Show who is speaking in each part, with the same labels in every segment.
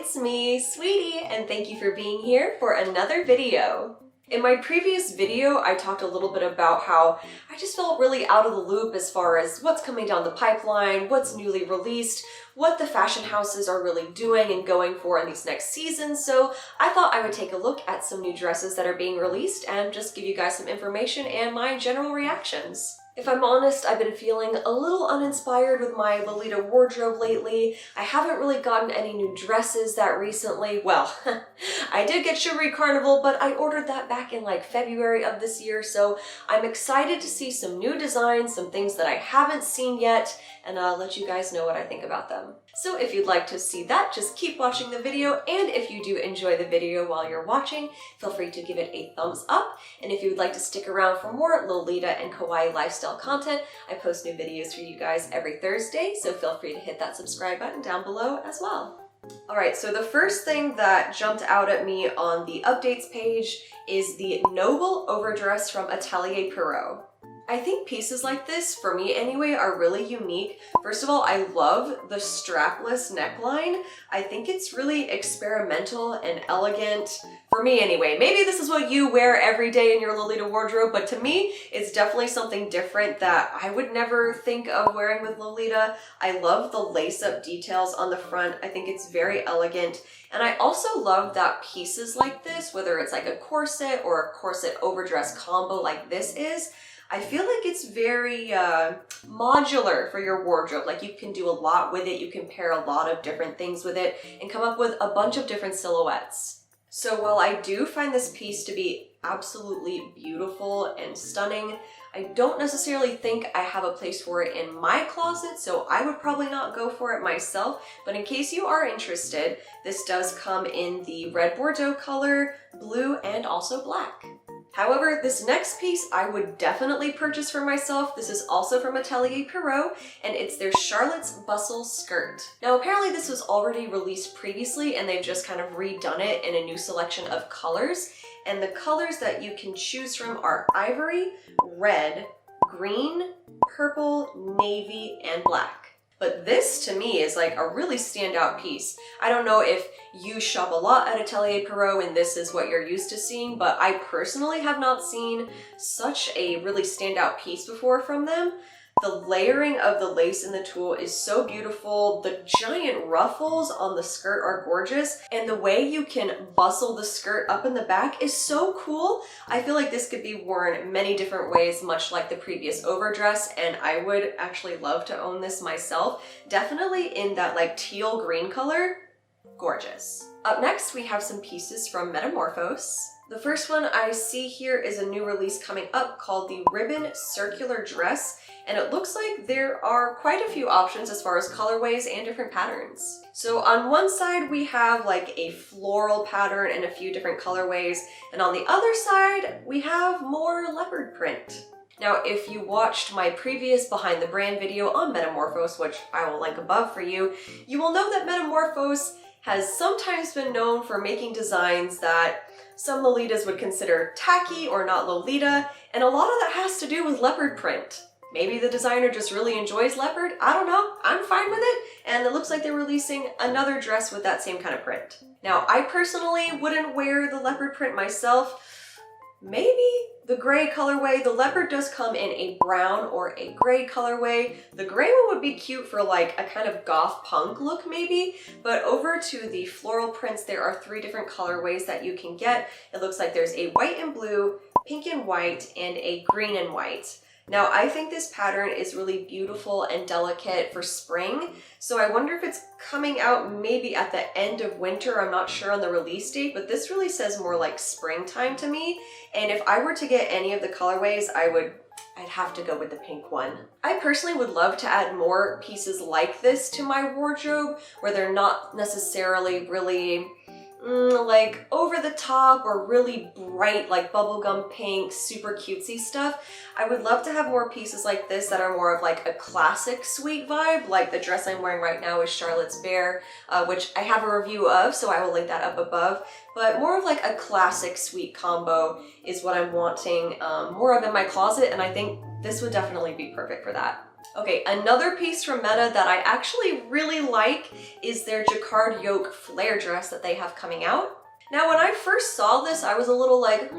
Speaker 1: it's me, Sweetie, and thank you for being here for another video. In my previous video, I talked a little bit about how I just felt really out of the loop as far as what's coming down the pipeline, what's newly released, what the fashion houses are really doing and going for in these next seasons. So I thought I would take a look at some new dresses that are being released and just give you guys some information and my general reactions. If I'm honest, I've been feeling a little uninspired with my Lolita wardrobe lately. I haven't really gotten any new dresses that recently. Well, I did get Sugary Carnival, but I ordered that back in like February of this year, so I'm excited to see some new designs, some things that I haven't seen yet, and I'll let you guys know what I think about them. So if you'd like to see that, just keep watching the video, and if you do enjoy the video while you're watching, feel free to give it a thumbs up, and if you would like to stick around for more Lolita and kawaii lifestyle content, I post new videos for you guys every Thursday, so feel free to hit that subscribe button down below as well. Alright, so the first thing that jumped out at me on the updates page is the Noble Overdress from Atelier Perot. I think pieces like this, for me anyway, are really unique. First of all, I love the strapless neckline. I think it's really experimental and elegant. For me anyway. Maybe this is what you wear every day in your Lolita wardrobe, but to me, it's definitely something different that I would never think of wearing with Lolita. I love the lace-up details on the front. I think it's very elegant. And I also love that pieces like this, whether it's like a corset or a corset overdress combo like this is, I feel like it's very modular for your wardrobe. Like you can do a lot with it, you can pair a lot of different things with it and come up with a bunch of different silhouettes. So while I do find this piece to be absolutely beautiful and stunning, I don't necessarily think I have a place for it in my closet, so I would probably not go for it myself. But in case you are interested, this does come in the red Bordeaux color, blue, and also black. However, this next piece I would definitely purchase for myself. This is also from Atelier Perot, and it's their Charlotte's Bustle skirt. Now apparently this was already released previously and they've just kind of redone it in a new selection of colors. And the colors that you can choose from are ivory, red, green, purple, navy, and black. But this to me is like a really standout piece. I don't know if you shop a lot at Atelier Perot and this is what you're used to seeing, but I personally have not seen such a really standout piece before from them. The layering of the lace in the tulle is so beautiful. The giant ruffles on the skirt are gorgeous. And the way you can bustle the skirt up in the back is so cool. I feel like this could be worn many different ways, much like the previous overdress. And I would actually love to own this myself. Definitely in that like teal green color. Gorgeous. Up next, we have some pieces from Metamorphose. The first one I see here is a new release coming up called the Ribbon Circular Dress, and it looks like there are quite a few options as far as colorways and different patterns. So on one side we have like a floral pattern and a few different colorways, and on the other side we have more leopard print. Now, if you watched my previous Behind the Brand video on Metamorphose, which I will link above for you, you will know that Metamorphose has sometimes been known for making designs that some Lolitas would consider tacky or not Lolita, and a lot of that has to do with leopard print. Maybe the designer just really enjoys leopard, I don't know, I'm fine with it, and it looks like they're releasing another dress with that same kind of print. Now, I personally wouldn't wear the leopard print myself. Maybe the gray colorway. The leopard does come in a brown or a gray colorway. The gray one would be cute for like a kind of goth punk look maybe, but over to the Floral Prints, there are 3 different colorways that you can get. It looks like there's a white and blue, pink and white, and a green and white. Now, I think this pattern is really beautiful and delicate for spring, so I wonder if it's coming out maybe at the end of winter. I'm not sure on the release date, but this really says more like springtime to me. And if I were to get any of the colorways, I'd have to go with the pink one. I personally would love to add more pieces like this to my wardrobe, where they're not necessarily really like over the top or really bright, like bubblegum pink, super cutesy stuff. I would love to have more pieces like this that are more of like a classic sweet vibe, like the dress I'm wearing right now is Charlotte's Bear, which I have a review of, so I will link that up above. But more of like a classic sweet combo is what I'm wanting more of in my closet, and I think this would definitely be perfect for that. Okay, another piece from Meta that I actually really like is their Jacquard Yoke flare dress that they have coming out. Now, when I first saw this, I was a little like,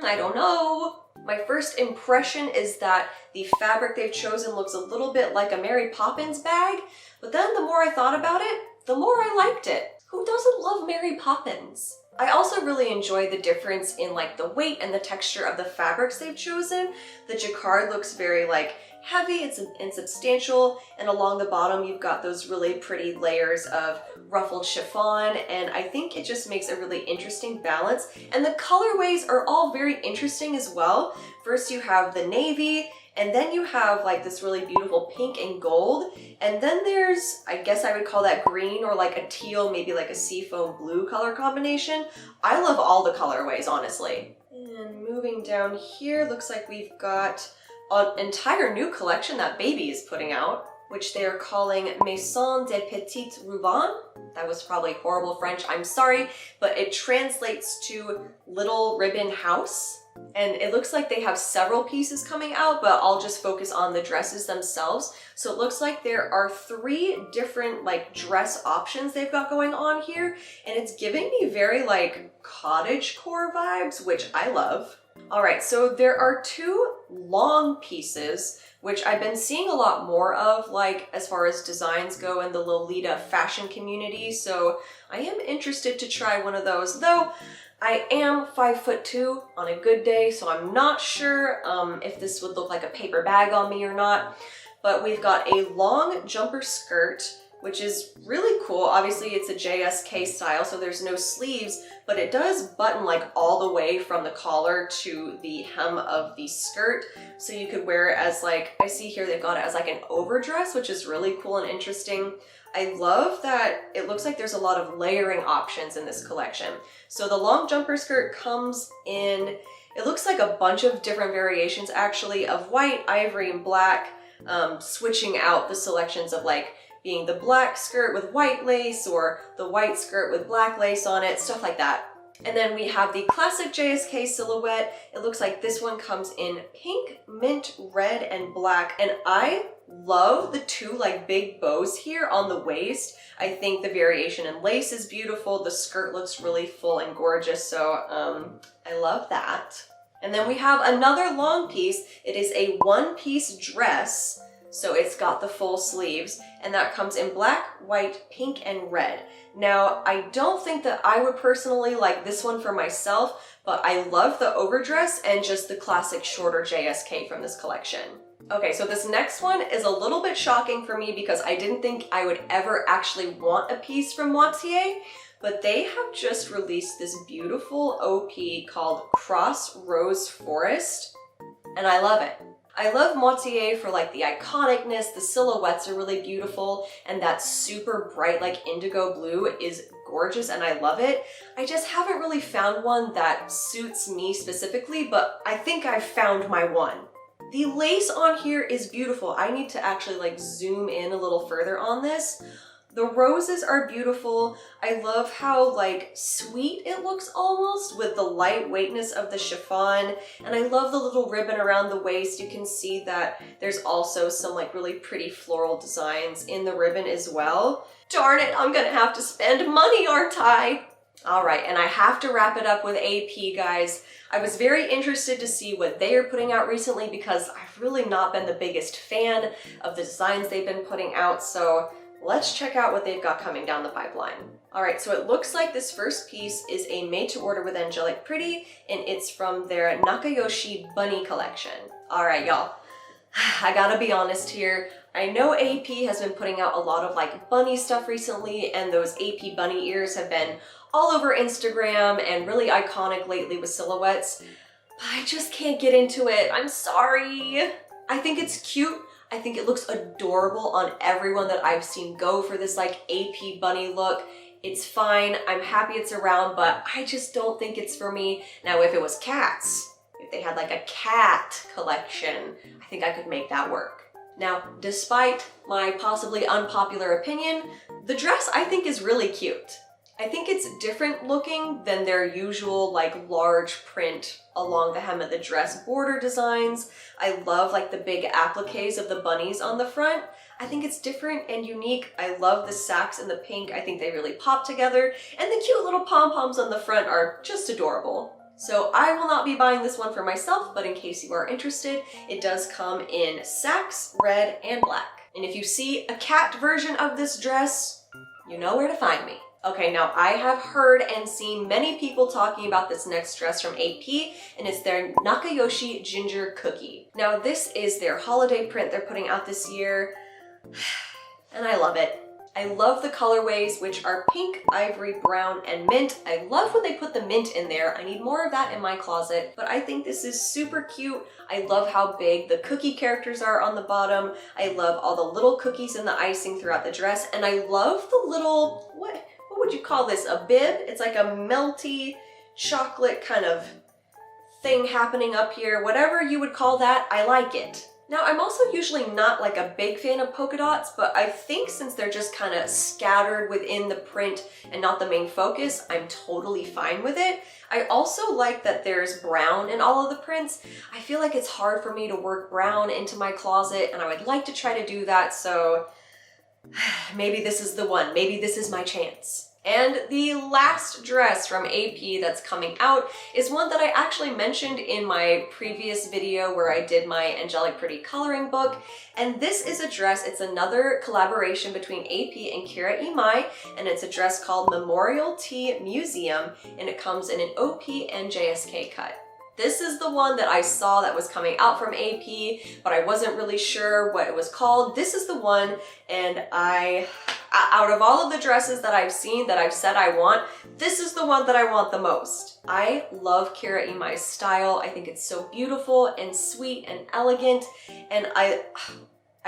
Speaker 1: I don't know. My first impression is that the fabric they've chosen looks a little bit like a Mary Poppins bag, but then the more I thought about it, the more I liked it. Who doesn't love Mary Poppins? I also really enjoy the difference in like the weight and the texture of the fabrics they've chosen. The Jacquard looks very like heavy and substantial, and along the bottom you've got those really pretty layers of ruffled chiffon, and I think it just makes a really interesting balance. And the colorways are all very interesting as well. First you have the navy, and then you have like this really beautiful pink and gold. And then there's, I guess I would call that green or like a teal, maybe like a seafoam blue color combination. I love all the colorways, honestly. And moving down here, looks like we've got an entire new collection that Baby is putting out, which they are calling Maison de Petite Ruvon. That was probably horrible French, I'm sorry, but it translates to Little Ribbon House. And it looks like they have several pieces coming out, but I'll just focus on the dresses themselves. So it looks like there are 3 different like dress options they've got going on here, and it's giving me very like cottagecore vibes, which I love. All right, so there are 2 long pieces, which I've been seeing a lot more of, like as far as designs go in the Lolita fashion community. So I am interested to try one of those, though I am 5'2" on a good day, so I'm not sure if this would look like a paper bag on me or not. But we've got a long jumper skirt, which is really cool. Obviously it's a JSK style, so there's no sleeves, but it does button like all the way from the collar to the hem of the skirt. So you could wear it as like, I see here they've got it as like an overdress, which is really cool and interesting. I love that it looks like there's a lot of layering options in this collection. So the long jumper skirt comes in, it looks like a bunch of different variations actually of white, ivory, and black, switching out the selections of like being the black skirt with white lace or the white skirt with black lace on it, stuff like that. And then we have the classic JSK silhouette. It looks like this one comes in pink, mint, red, and black. And I love the 2 like big bows here on the waist. I think the variation in lace is beautiful. The skirt looks really full and gorgeous, so I love that. And then we have another long piece. It is a 1-piece dress. So it's got the full sleeves, and that comes in black, white, pink, and red. Now, I don't think that I would personally like this one for myself, but I love the overdress and just the classic shorter JSK from this collection. Okay, so this next one is a little bit shocking for me because I didn't think I would ever actually want a piece from Moitié, but they have just released this beautiful OP called Cross Rose Forest, and I love it. I love Moitié for like the iconicness, the silhouettes are really beautiful, and that super bright like indigo blue is gorgeous and I love it. I just haven't really found one that suits me specifically, but I think I've found my one. The lace on here is beautiful. I need to actually like zoom in a little further on this. The roses are beautiful. I love how like sweet it looks almost with the lightweightness of the chiffon. And I love the little ribbon around the waist. You can see that there's also some like really pretty floral designs in the ribbon as well. Darn it, I'm gonna have to spend money, aren't I? All right, and I have to wrap it up with AP, guys. I was very interested to see what they are putting out recently because I've really not been the biggest fan of the designs they've been putting out, so let's check out what they've got coming down the pipeline. All right, so it looks like this first piece is a made to order with Angelic Pretty, and it's from their Nakayoshi bunny collection. All right, y'all, I gotta be honest here. I know AP has been putting out a lot of like bunny stuff recently, and those AP bunny ears have been all over Instagram and really iconic lately with silhouettes, but I just can't get into it. I'm sorry. I think it's cute. I think it looks adorable on everyone that I've seen go for this like AP bunny look. It's fine, I'm happy it's around, but I just don't think it's for me. Now, if it was cats, if they had like a cat collection, I think I could make that work. Now, despite my possibly unpopular opinion, the dress I think is really cute. I think it's different looking than their usual like large print along the hem of the dress border designs. I love like the big appliques of the bunnies on the front. I think it's different and unique. I love the sacks and the pink. I think they really pop together, and the cute little pom-poms on the front are just adorable. So I will not be buying this one for myself, but in case you are interested, it does come in sacks, red, and black. And if you see a cat version of this dress, you know where to find me. Okay, now I have heard and seen many people talking about this next dress from AP, and it's their Nakayoshi Ginger Cookie. Now this is their holiday print they're putting out this year, and I love it. I love the colorways, which are pink, ivory, brown, and mint. I love when they put the mint in there. I need more of that in my closet, but I think this is super cute. I love how big the cookie characters are on the bottom. I love all the little cookies and the icing throughout the dress, and I love the little, what would you call this, a bib? It's like a melty chocolate kind of thing happening up here. Whatever you would call that, I like it. Now, I'm also usually not like a big fan of polka dots, but I think since they're just kind of scattered within the print and not the main focus, I'm totally fine with it. I also like that there's brown in all of the prints. I feel like it's hard for me to work brown into my closet, and I would like to try to do that, so maybe this is the one. Maybe this is my chance. And the last dress from AP that's coming out is one that I actually mentioned in my previous video where I did my Angelic Pretty coloring book. And this is a dress, it's another collaboration between AP and Kira Imai, and it's a dress called Memorial Tea Museum, and it comes in an OP and JSK cut. This is the one that I saw that was coming out from AP, but I wasn't really sure what it was called. This is the one, and out of all of the dresses that I've seen that I've said I want, this is the one that I want the most. I love Kira Imai's style. I think it's so beautiful and sweet and elegant, and I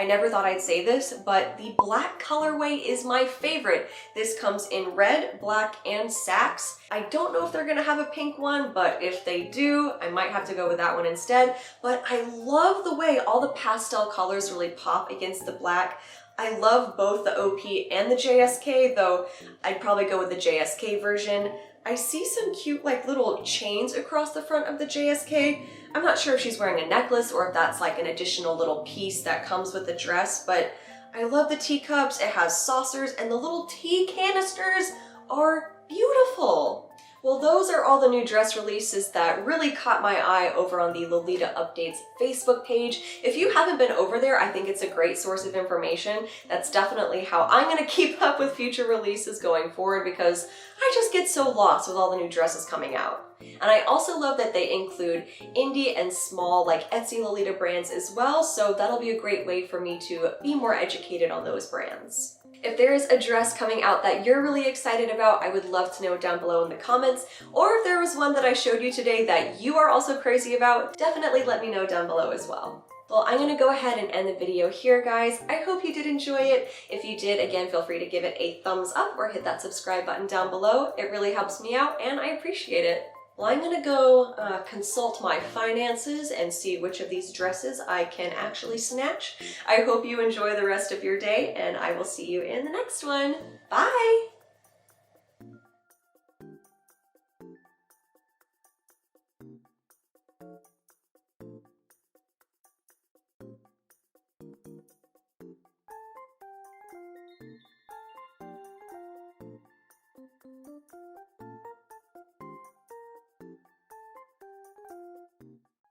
Speaker 1: never thought I'd say this, but the black colorway is my favorite. This comes in red, black, and sacks. I don't know if they're gonna have a pink one, but if they do, I might have to go with that one instead. But I love the way all the pastel colors really pop against the black. I love both the OP and the JSK, though I'd probably go with the JSK version. I see some cute like little chains across the front of the JSK. I'm not sure if she's wearing a necklace or if that's like an additional little piece that comes with the dress, but I love the teacups. It has saucers, and the little tea canisters are beautiful. Well, those are all the new dress releases that really caught my eye over on the Lolita Updates Facebook page. If you haven't been over there, I think it's a great source of information. That's definitely how I'm going to keep up with future releases going forward, because I just get so lost with all the new dresses coming out. And I also love that they include indie and small like Etsy Lolita brands as well, so that'll be a great way for me to be more educated on those brands. If there is a dress coming out that you're really excited about, I would love to know down below in the comments. Or if there was one that I showed you today that you are also crazy about, definitely let me know down below as well. Well, I'm gonna go ahead and end the video here, guys. I hope you did enjoy it. If you did, again, feel free to give it a thumbs up or hit that subscribe button down below. It really helps me out and I appreciate it. Well, I'm gonna go consult my finances and see which of these dresses I can actually snatch. I hope you enjoy the rest of your day, and I will see you in the next one. Bye!